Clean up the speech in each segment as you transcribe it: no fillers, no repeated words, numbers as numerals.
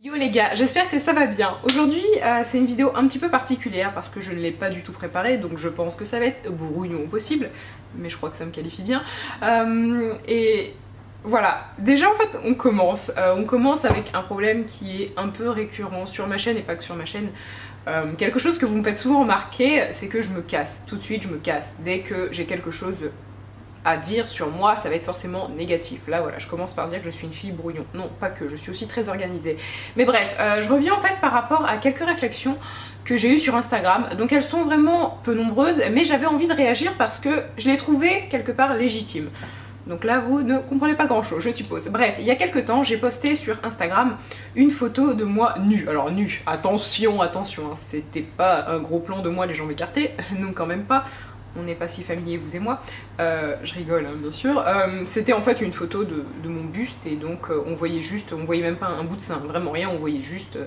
Yo les gars, j'espère que ça va bien. Aujourd'hui c'est une vidéo un petit peu particulière parce que je ne l'ai pas du tout préparée, donc je pense que ça va être brouillon au possible, mais je crois que ça me qualifie bien. Et voilà, déjà en fait on commence avec un problème qui est un peu récurrent sur ma chaîne et pas que sur ma chaîne. Quelque chose que vous me faites souvent remarquer, c'est que je me casse, tout de suite je me casse. Dès que j'ai quelque chose à dire sur moi, ça va être forcément négatif. Là voilà, je commence par dire que je suis une fille brouillon. Non, pas que, je suis aussi très organisée. Mais bref, je reviens en fait par rapport à quelques réflexions que j'ai eues sur Instagram. Donc elles sont vraiment peu nombreuses, mais j'avais envie de réagir parce que je les trouvais quelque part légitimes. Donc là vous ne comprenez pas grand chose je suppose. Bref, il y a quelques temps j'ai posté sur Instagram une photo de moi nue. Alors nue, attention, attention, hein, c'était pas un gros plan de moi les jambes écartées, non quand même pas. On n'est pas si familiers vous et moi, je rigole hein, bien sûr. C'était en fait une photo de mon buste et donc on voyait même pas un bout de sein, vraiment rien, on voyait juste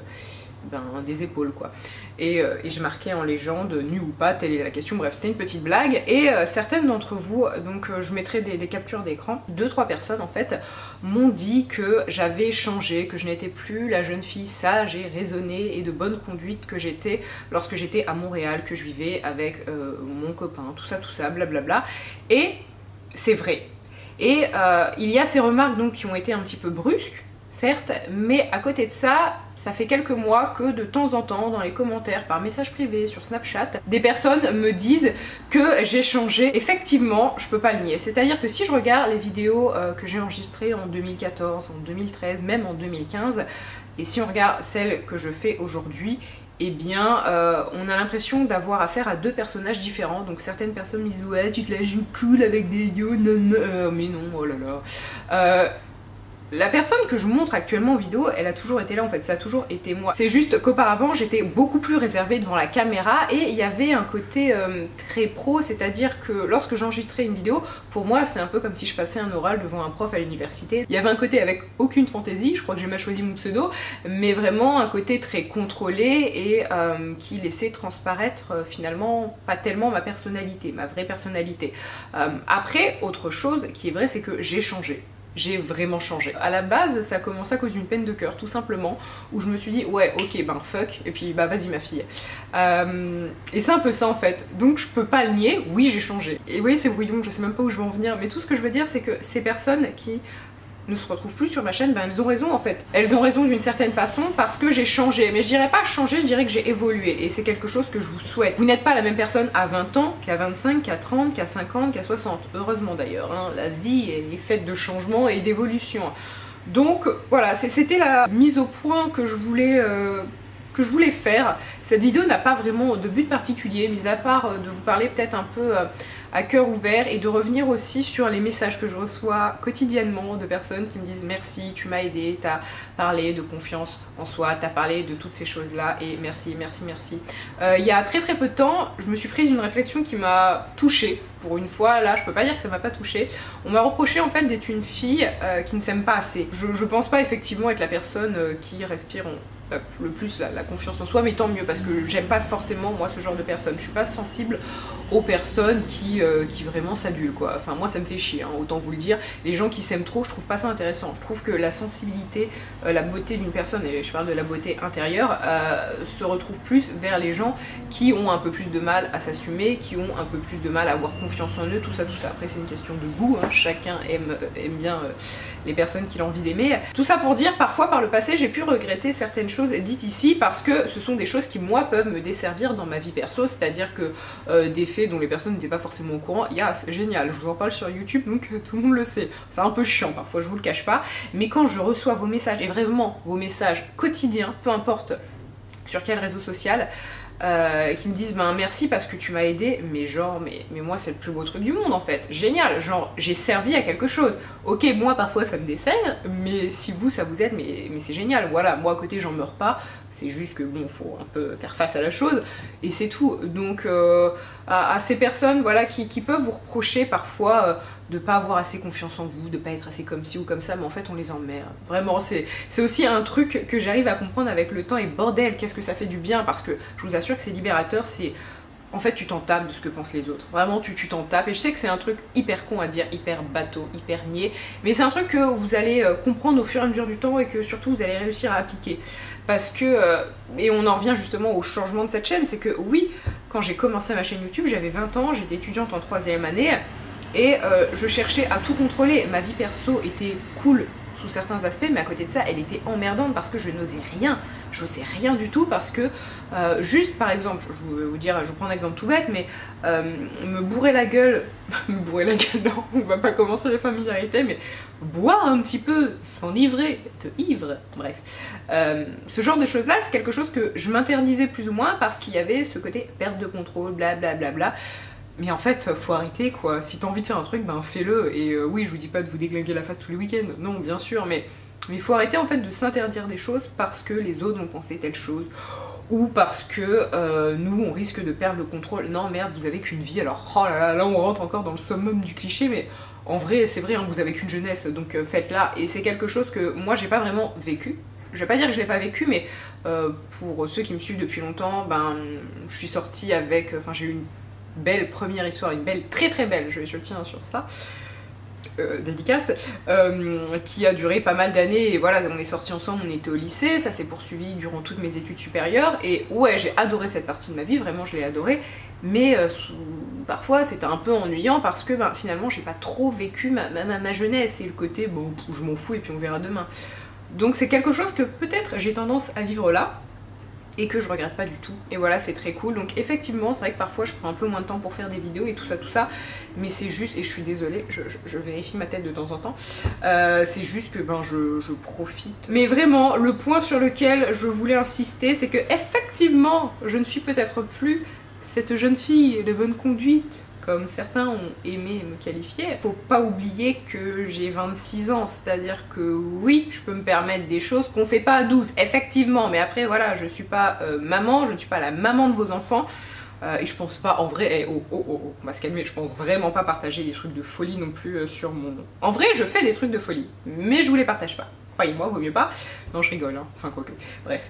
des épaules quoi. Et j'ai marqué en légende nu ou pas, telle est la question. Bref, c'était une petite blague et certaines d'entre vous, donc je mettrai des captures d'écran, 2-3 personnes en fait m'ont dit que j'avais changé, que je n'étais plus la jeune fille sage et raisonnée et de bonne conduite que j'étais lorsque j'étais à Montréal, que je vivais avec mon copain, tout ça, blablabla. Et c'est vrai. Et il y a ces remarques donc qui ont été un petit peu brusques, certes, mais à côté de ça, ça fait quelques mois que de temps en temps, dans les commentaires, par message privé, sur Snapchat, des personnes me disent que j'ai changé. Effectivement, je peux pas le nier. C'est-à-dire que si je regarde les vidéos que j'ai enregistrées en 2014, en 2013, même en 2015, et si on regarde celles que je fais aujourd'hui, eh bien, on a l'impression d'avoir affaire à deux personnages différents. Donc certaines personnes me disent « Ouais, tu te la joues cool avec des yo, non, mais non, oh là là. » La personne que je vous montre actuellement en vidéo, elle a toujours été là en fait, ça a toujours été moi. C'est juste qu'auparavant j'étais beaucoup plus réservée devant la caméra et il y avait un côté très pro, c'est-à-dire que lorsque j'enregistrais une vidéo, pour moi c'est un peu comme si je passais un oral devant un prof à l'université. Il y avait un côté avec aucune fantaisie, je crois que j'ai mal choisi mon pseudo, mais vraiment un côté très contrôlé et qui laissait transparaître finalement pas tellement ma personnalité, ma vraie personnalité. Après, autre chose qui est vrai, c'est que j'ai changé. J'ai vraiment changé. À la base, ça a commencé à cause d'une peine de cœur, tout simplement, où je me suis dit, ouais, ok, ben fuck, et puis bah vas-y ma fille. Et c'est un peu ça en fait. Donc je peux pas le nier, oui j'ai changé. Et oui c'est brouillon, je sais même pas où je veux en venir, mais tout ce que je veux dire c'est que ces personnes qui ne se retrouvent plus sur ma chaîne, ben elles ont raison en fait. Elles ont raison d'une certaine façon parce que j'ai changé. Mais je dirais pas changer, je dirais que j'ai évolué. Et c'est quelque chose que je vous souhaite. Vous n'êtes pas la même personne à 20 ans qu'à 25, qu'à 30, qu'à 50, qu'à 60. Heureusement d'ailleurs, hein. La vie est faite de changements et d'évolution. Donc voilà, c'était la mise au point que je voulais faire. Cette vidéo n'a pas vraiment de but particulier, mis à part de vous parler peut-être un peu à cœur ouvert et de revenir aussi sur les messages que je reçois quotidiennement de personnes qui me disent merci, tu m'as aidé, t'as parlé de confiance en soi, t'as parlé de toutes ces choses là et merci, merci, merci. Il y a très peu de temps, je me suis prise une réflexion qui m'a touchée. Pour une fois, là, je peux pas dire que ça m'a pas touchée. On m'a reproché en fait d'être une fille qui ne s'aime pas assez. Je pense pas effectivement être la personne qui respire le plus la confiance en soi, mais tant mieux parce que j'aime pas forcément moi ce genre de personnes. Je suis pas sensible aux personnes qui vraiment s'adulent quoi. Enfin moi ça me fait chier, hein, autant vous le dire. Les gens qui s'aiment trop, je trouve pas ça intéressant. Je trouve que la sensibilité, la beauté d'une personne, et je parle de la beauté intérieure, se retrouve plus vers les gens qui ont un peu plus de mal à s'assumer, qui ont un peu plus de mal à avoir confiance en eux, tout ça. Après c'est une question de goût, hein. Chacun aime bien les personnes qu'il a envie d'aimer. Tout ça pour dire, parfois par le passé j'ai pu regretter certaines choses dites ici parce que ce sont des choses qui moi peuvent me desservir dans ma vie perso, c'est-à-dire que des faits dont les personnes n'étaient pas forcément au courant, c'est génial, je vous en parle sur YouTube donc tout le monde le sait. C'est un peu chiant parfois, je vous le cache pas, mais quand je reçois vos messages, et vraiment vos messages quotidiens, peu importe sur quel réseau social, qui me disent ben merci parce que tu m'as aidé, mais genre mais moi c'est le plus beau truc du monde en fait, génial, genre j'ai servi à quelque chose. Ok moi parfois ça me dessert, mais si vous ça vous aide, mais c'est génial, voilà, moi à côté j'en meurs pas, c'est juste que bon faut un peu faire face à la chose et c'est tout. Donc à ces personnes voilà qui peuvent vous reprocher parfois de pas avoir assez confiance en vous, de pas être assez comme ci ou comme ça, mais en fait on les emmerde. Vraiment c'est aussi un truc que j'arrive à comprendre avec le temps et bordel qu'est-ce que ça fait du bien parce que je vous assure que c'est libérateur, c'est en fait tu t'en tapes de ce que pensent les autres. Vraiment tu t'en tapes. Et je sais que c'est un truc hyper con à dire, hyper bateau, hyper niais, mais c'est un truc que vous allez comprendre au fur et à mesure du temps et que surtout vous allez réussir à appliquer. Parce que, et on en revient justement au changement de cette chaîne, c'est que oui, quand j'ai commencé ma chaîne YouTube, j'avais 20 ans, j'étais étudiante en 3e année et je cherchais à tout contrôler. Ma vie perso était cool sous certains aspects, mais à côté de ça, elle était emmerdante parce que je n'osais rien. Je n'osais rien du tout parce que, juste par exemple, je vais vous dire, je vous prends un exemple tout bête, mais me bourrer la gueule, me bourrer la gueule, non, on va pas commencer les familiarités, mais boire un petit peu, s'enivrer, être ivre, bref. Ce genre de choses-là, c'est quelque chose que je m'interdisais plus ou moins parce qu'il y avait ce côté perte de contrôle, blablabla. Mais en fait, faut arrêter quoi. Si t'as envie de faire un truc, ben fais-le. Et oui, je vous dis pas de vous déglinguer la face tous les week-ends, non, bien sûr, mais il faut arrêter en fait de s'interdire des choses parce que les autres vont penser telle chose. Ou parce que nous, on risque de perdre le contrôle. Non, merde, vous avez qu'une vie. Alors, oh là là, là, on rentre encore dans le summum du cliché, mais en vrai, c'est vrai, hein, vous avez qu'une jeunesse, donc faites-la. Et c'est quelque chose que moi, j'ai pas vraiment vécu. Je vais pas dire que je l'ai pas vécu, mais pour ceux qui me suivent depuis longtemps, ben, je suis sortie avec... Enfin, j'ai eu une belle première histoire, une belle, très très belle, je tiens sur ça, dédicace, qui a duré pas mal d'années, et voilà, on est sortis ensemble, on était au lycée, ça s'est poursuivi durant toutes mes études supérieures, et ouais, j'ai adoré cette partie de ma vie, vraiment je l'ai adoré, mais parfois c'était un peu ennuyant parce que ben, finalement j'ai pas trop vécu ma jeunesse, et le côté, bon, je m'en fous et puis on verra demain. Donc c'est quelque chose que peut-être j'ai tendance à vivre là, et que je regrette pas du tout, et voilà, c'est très cool. Donc effectivement c'est vrai que parfois je prends un peu moins de temps pour faire des vidéos et tout ça, mais c'est juste, et je suis désolée, je vérifie ma tête de temps en temps, c'est juste que ben je profite. Mais vraiment le point sur lequel je voulais insister, c'est que effectivement je ne suis peut-être plus cette jeune fille de bonne conduite comme certains ont aimé me qualifier. Faut pas oublier que j'ai 26 ans, c'est-à-dire que oui, je peux me permettre des choses qu'on fait pas à 12, effectivement, mais après voilà, je suis pas maman, je ne suis pas la maman de vos enfants, et je pense pas, en vrai, on va se calmer, je pense vraiment pas partager des trucs de folie non plus sur mon... En vrai, je fais des trucs de folie, mais je vous les partage pas. Croyez-moi, vaut mieux pas. Non, je rigole, hein, enfin quoique, bref.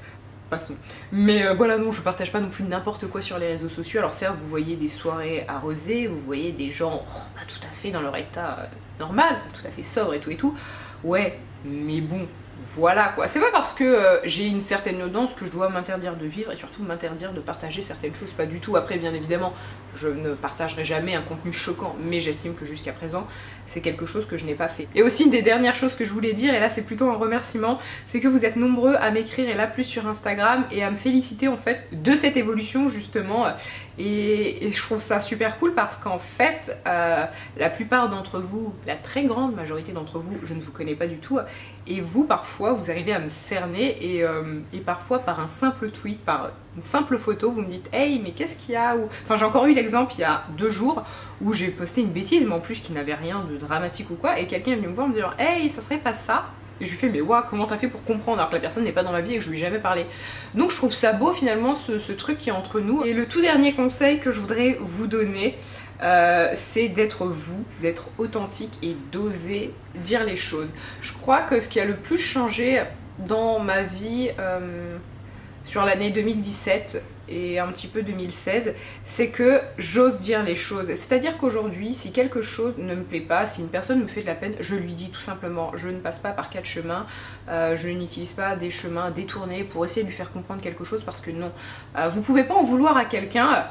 Passons. Mais voilà, non, je partage pas non plus n'importe quoi sur les réseaux sociaux. Alors certes, vous voyez des soirées arrosées, vous voyez des gens pas tout à fait dans leur état normal, tout à fait sobre et tout. Ouais, mais bon, voilà quoi. C'est pas parce que j'ai une certaine audience que je dois m'interdire de vivre et surtout m'interdire de partager certaines choses, pas du tout. Après, bien évidemment, je ne partagerai jamais un contenu choquant, mais j'estime que jusqu'à présent, c'est quelque chose que je n'ai pas fait. Et aussi, une des dernières choses que je voulais dire, et là c'est plutôt un remerciement, c'est que vous êtes nombreux à m'écrire, et là plus sur Instagram, et à me féliciter en fait de cette évolution justement, et je trouve ça super cool parce qu'en fait, la plupart d'entre vous, la très grande majorité d'entre vous, je ne vous connais pas du tout, et vous parfois, vous arrivez à me cerner, et parfois par un simple tweet, par une simple photo, vous me dites « Hey, mais qu'est-ce qu'il y a ?» Enfin, j'ai encore eu l'exemple il y a 2 jours où j'ai posté une bêtise, mais en plus qui n'avait rien de dramatique ou quoi, et quelqu'un est venu me voir me dire « Hey, ça serait pas ça ?» Et je lui fais « Mais waouh, comment t'as fait pour comprendre alors que la personne n'est pas dans ma vie et que je lui ai jamais parlé ?» Donc je trouve ça beau finalement ce truc qui est entre nous. Et le tout dernier conseil que je voudrais vous donner, c'est d'être vous, d'être authentique et d'oser dire les choses. Je crois que ce qui a le plus changé dans ma vie sur l'année 2017 et un petit peu 2016, c'est que j'ose dire les choses. C'est-à-dire qu'aujourd'hui, si quelque chose ne me plaît pas, si une personne me fait de la peine, je lui dis tout simplement. Je ne passe pas par 4 chemins, je n'utilise pas des chemins détournés pour essayer de lui faire comprendre quelque chose, parce que non. Vous pouvez pas en vouloir à quelqu'un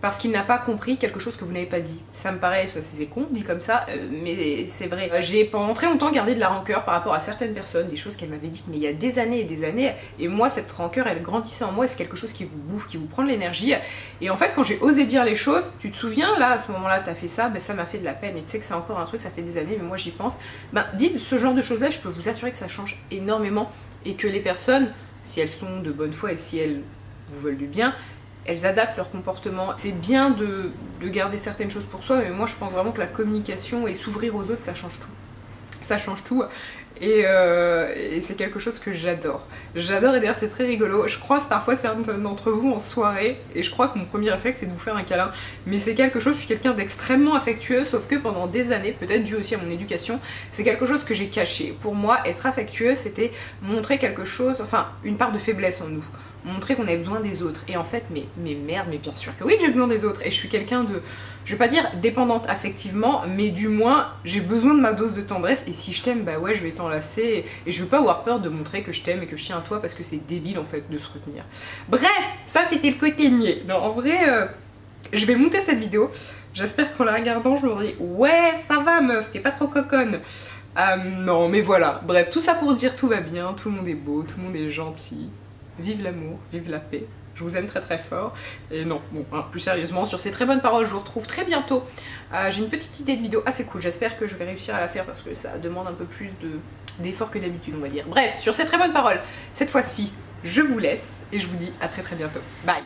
parce qu'il n'a pas compris quelque chose que vous n'avez pas dit. Ça me paraît, c'est con dit comme ça, mais c'est vrai. J'ai pendant très longtemps gardé de la rancœur par rapport à certaines personnes, des choses qu'elles m'avaient dites mais il y a des années et des années, et moi cette rancœur elle grandissait en moi, et c'est quelque chose qui vous bouffe, qui vous prend de l'énergie. Et en fait quand j'ai osé dire les choses, tu te souviens là à ce moment là t'as fait ça, ben ça m'a fait de la peine, et tu sais que c'est encore un truc, ça fait des années mais moi j'y pense. Ben dites ce genre de choses là, je peux vous assurer que ça change énormément, et que les personnes, si elles sont de bonne foi et si elles vous veulent du bien, elles adaptent leur comportement. C'est bien de garder certaines choses pour soi, mais moi je pense vraiment que la communication et s'ouvrir aux autres, ça change tout. Ça change tout, et c'est quelque chose que j'adore. J'adore, et d'ailleurs c'est très rigolo. Je croise parfois certains d'entre vous en soirée, et je crois que mon premier réflexe c'est de vous faire un câlin. Mais c'est quelque chose, je suis quelqu'un d'extrêmement affectueux, sauf que pendant des années, peut-être dû aussi à mon éducation, c'est quelque chose que j'ai caché. Pour moi, être affectueux, c'était montrer quelque chose, enfin une part de faiblesse en nous. montrer qu'on a besoin des autres. Et en fait, mais merde, mais bien sûr que oui que j'ai besoin des autres. Et je suis quelqu'un de, je vais pas dire dépendante affectivement, mais du moins, j'ai besoin de ma dose de tendresse. Et si je t'aime, bah ouais, je vais t'enlacer. Et je veux pas avoir peur de montrer que je t'aime et que je tiens à toi parce que c'est débile en fait de se retenir. Bref, ça c'était le côté niais. Non, en vrai, je vais monter cette vidéo. J'espère qu'en la regardant, je me dis ouais, ça va meuf, t'es pas trop coconne. Non, mais voilà. Bref, tout ça pour dire tout va bien, tout le monde est beau, tout le monde est gentil. Vive l'amour, vive la paix. Je vous aime très très fort. Et non, bon, hein, plus sérieusement, sur ces très bonnes paroles, je vous retrouve très bientôt. J'ai une petite idée de vidéo assez cool. J'espère que je vais réussir à la faire parce que ça demande un peu plus d'effort que d'habitude, on va dire. Bref, sur ces très bonnes paroles, cette fois-ci, je vous laisse et je vous dis à très très bientôt. Bye!